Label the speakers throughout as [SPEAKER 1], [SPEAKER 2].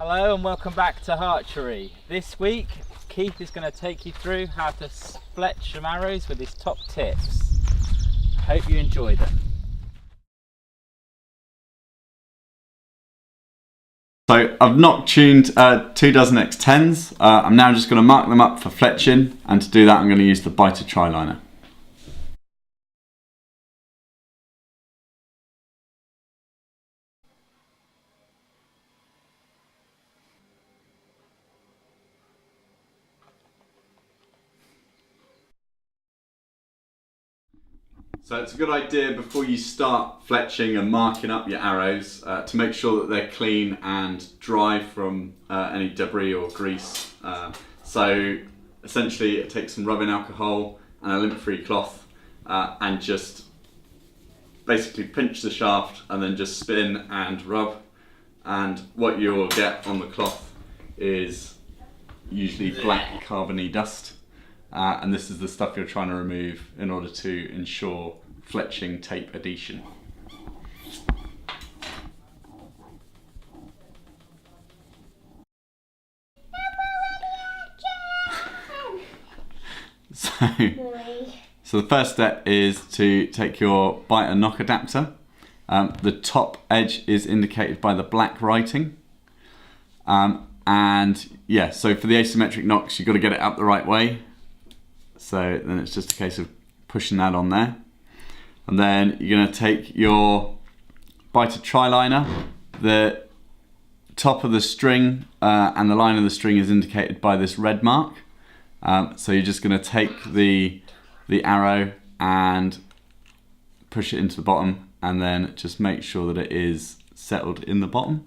[SPEAKER 1] Hello and welcome back to Archery. This week Keith is going to take you through how to fletch some arrows with his top tips. Hope you enjoy them.
[SPEAKER 2] So I've knock tuned 2 dozen X10s. I'm now just going to mark them up for fletching, and to do that I'm going to use the biter tri-liner. So it's a good idea before you start fletching and marking up your arrows to make sure that they're clean and dry from any debris or grease. So essentially it takes some rubbing alcohol and a lint-free cloth and just basically pinch the shaft and then just spin and rub, and what you'll get on the cloth is usually black carbony dust. And this is the stuff you're trying to remove in order to ensure fletching tape adhesion. So the first step is to take your biter knock adapter. The top edge is indicated by the black writing. And yeah, so for the asymmetric knocks, you've got to get it up the right way. So then it's just a case of pushing that on there. And then you're going to take your biter tri-liner. The top of the string and the line of the string is indicated by this red mark. So you're just going to take the arrow and push it into the bottom, and then just make sure that it is settled in the bottom,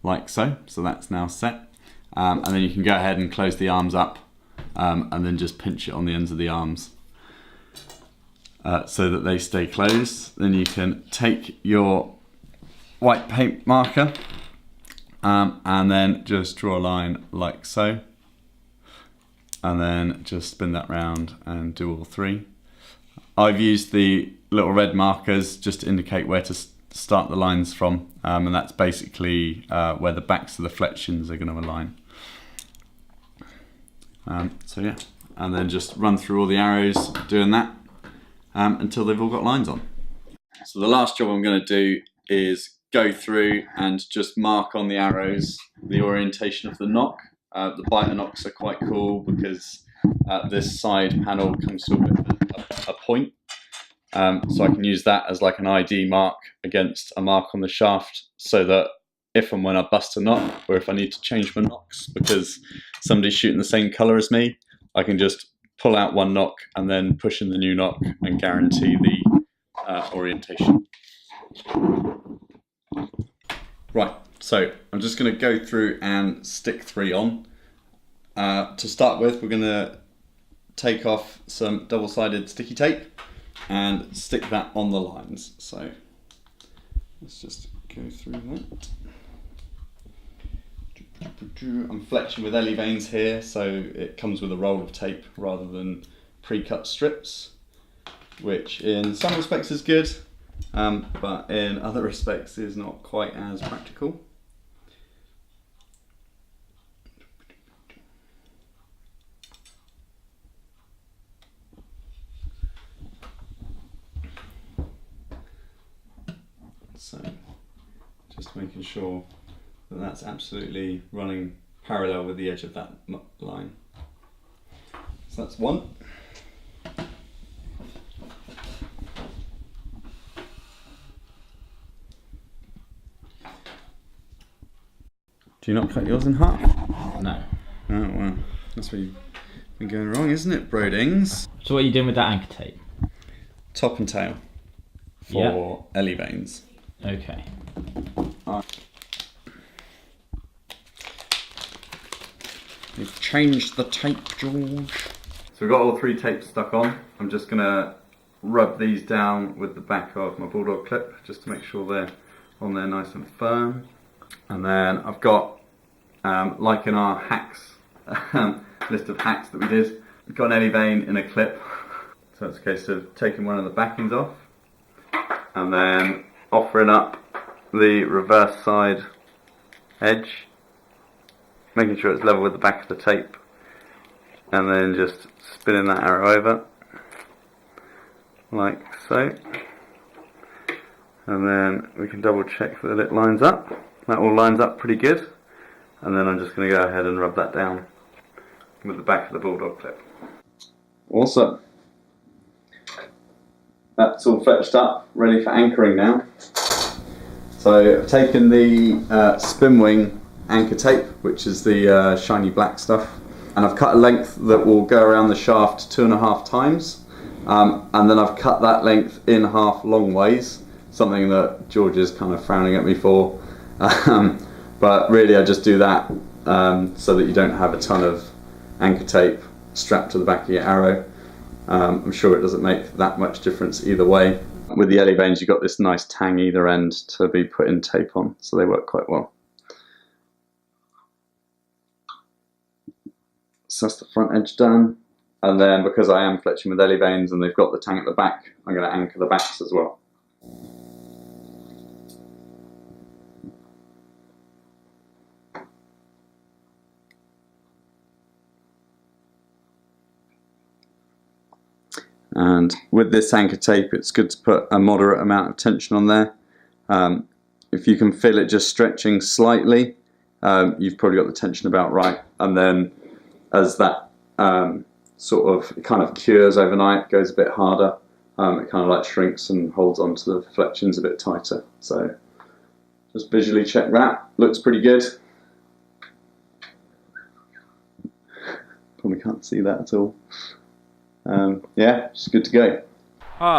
[SPEAKER 2] like so. So that's now set. And then you can go ahead and close the arms up. And then just pinch it on the ends of the arms so that they stay closed. Then you can take your white paint marker and then just draw a line like so, and then just spin that round and do all three. I've used the little red markers just to indicate where to start the lines from, and that's basically where the backs of the fletchings are going to align. So yeah, and then just run through all the arrows doing that until they've all got lines on. So the last job I'm going to do is go through and just mark on the arrows the orientation of the knock. The biter knocks are quite cool because this side panel comes to a point. So I can use that as like an ID mark against a mark on the shaft, so that if and when I bust a knock, or if I need to change my knocks because somebody's shooting the same colour as me, I can just pull out one knock and then push in the new knock and guarantee the orientation. Right, so I'm just going to go through and stick 3 on. To start with, we're going to take off some double-sided sticky tape and stick that on the lines. So let's just go through that. I'm fletching with ele vanes here, so it comes with a roll of tape rather than pre-cut strips, which in some respects is good, but in other respects is not quite as practical. So just making sure that that's absolutely running parallel with the edge of that line. So that's one. Do you not cut yours in half?
[SPEAKER 1] No.
[SPEAKER 2] Oh well, that's where you've been going wrong, isn't it, Brodings?
[SPEAKER 1] So what are you doing with that anchor tape?
[SPEAKER 2] Top and tail for ele vanes.
[SPEAKER 1] Okay.
[SPEAKER 2] We've changed the tape, George. So we've got all 3 tapes stuck on. I'm just going to rub these down with the back of my bulldog clip just to make sure they're on there nice and firm. And then I've got, like in our hacks, list of hacks that we did, we've got an ele vane in a clip. So it's a case of taking one of the backings off and then offering up the reverse side edge making sure it's level with the back of the tape, and then just spinning that arrow over like so, and then we can double check that it lines up. That all lines up pretty good, and then I'm just going to go ahead and rub that down with the back of the bulldog clip. Awesome. That's all fletched up, ready for anchoring now. So I've taken the spinwing anchor tape, which is the shiny black stuff, and I've cut a length that will go around the shaft 2.5 times, and then I've cut that length in half long ways, something that George is kind of frowning at me for, but really I just do that so that you don't have a ton of anchor tape strapped to the back of your arrow. I'm sure it doesn't make that much difference either way. With the ellie vanes, you've got this nice tang either end to be putting tape on, so they work quite well. So that's the front edge done, and then because I am fletching with ellie vanes and they've got the tang at the back, I'm going to anchor the backs as well. And with this anchor tape, it's good to put a moderate amount of tension on there. If you can feel it just stretching slightly, you've probably got the tension about right. And then as that it kind of cures overnight, goes a bit harder, it kind of like shrinks and holds onto the fletchings a bit tighter. So just visually check that. Looks pretty good. Probably can't see that at all. Yeah, it's good to go.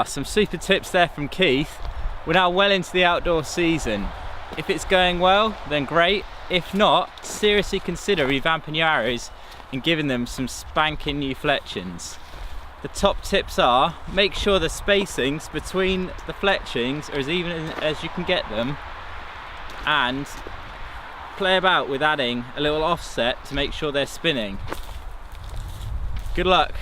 [SPEAKER 1] Some super tips there from Keith. We're now well into the outdoor season. If it's going well, then great. If not, seriously consider revamping your arrows and giving them some spanking new fletchings. The top tips are, make sure the spacings between the fletchings are as even as you can get them, and play about with adding a little offset to make sure they're spinning. Good luck.